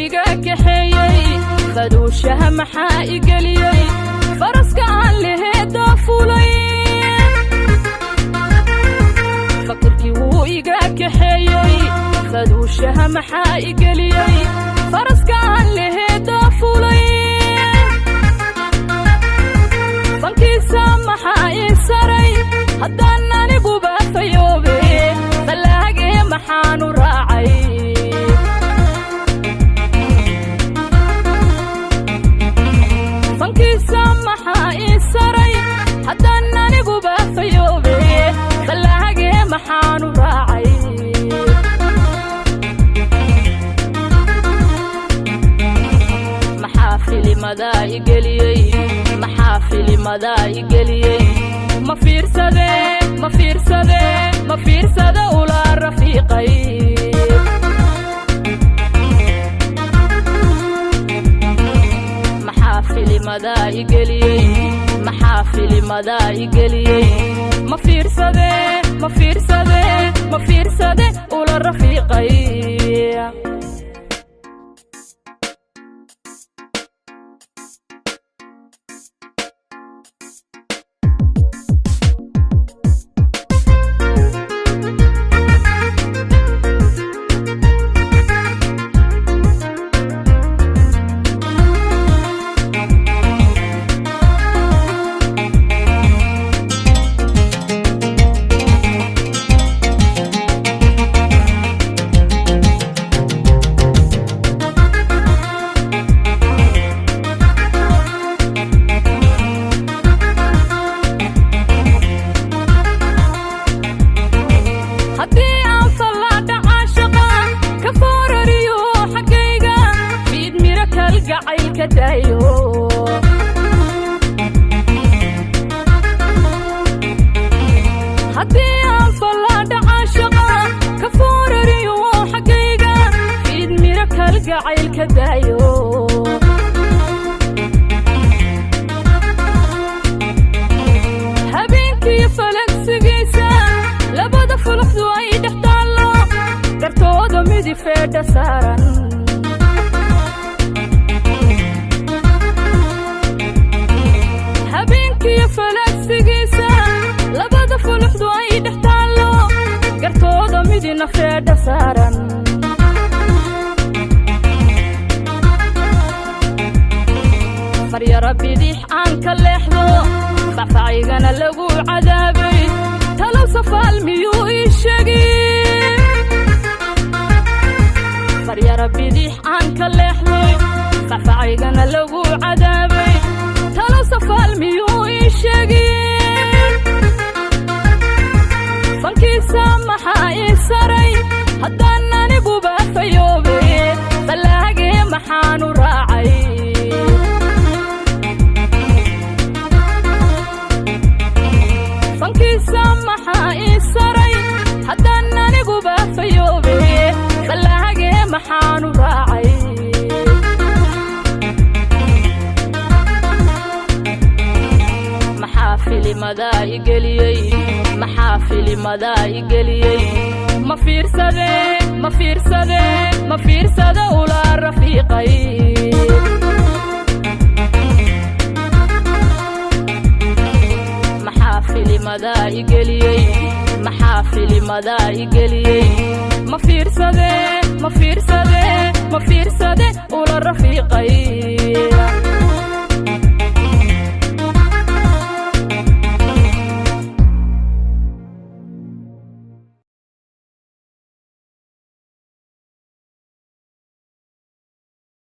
iga kaxeeyay faduushaha maxaa igeliyay faraska aan leheeda fulay fakirkii wuu iga kaxeeyay faduushaha maxaa igeliyay faraska aan leheeda fulay fankiisa maxaa ii saray haddaan aniguba fayoobe fallaagee maxaanu raacay fankiisa maxaa ii saray haddaan aniguba fayoobe fallaagee maxaanu raacay maxaa filimadaa igeliyey maxaa filimadaa igeliyey ma fiirsade ula rafiiqay maxaa filimadaa igeliyey maxaa filimadaa igeliyey ma fiirsade ula rafiiqay haddii aan fallaadha caashaqa ka foorariyo xaggayga fiid miro kalgacaylka daayo habeenkii falagsigiisa labada fuluxdu ay dhex taallo gartooda midi feedha saaran habeenkii falagsigiisa labada fuluxdu ay dhex taallo gartooda midina feedha saaran faryara bidix aan ka leexdo facfacaygana lagu cadaabay talow safaal miyuu ii sheegi faryara bidix aan ka leexdo facfacaygana lagu cadaabay talow safaal miyuu ii sheegi fankiisa maxaa ii saray haddaan aniguba fayoobe fallaagee maxaanu raacay fankiisa maxaa ii saray haddaan aniguba fayoobe fallaagee maxaanu raacay maxaa filimadaa igeliyey maxaa filimadaa igeliyey ma fiirsade ula rafiiqay maxaa filimadaa igeliyey maxaa filimadaa igeliyey ma fiirsade ula rafiiqay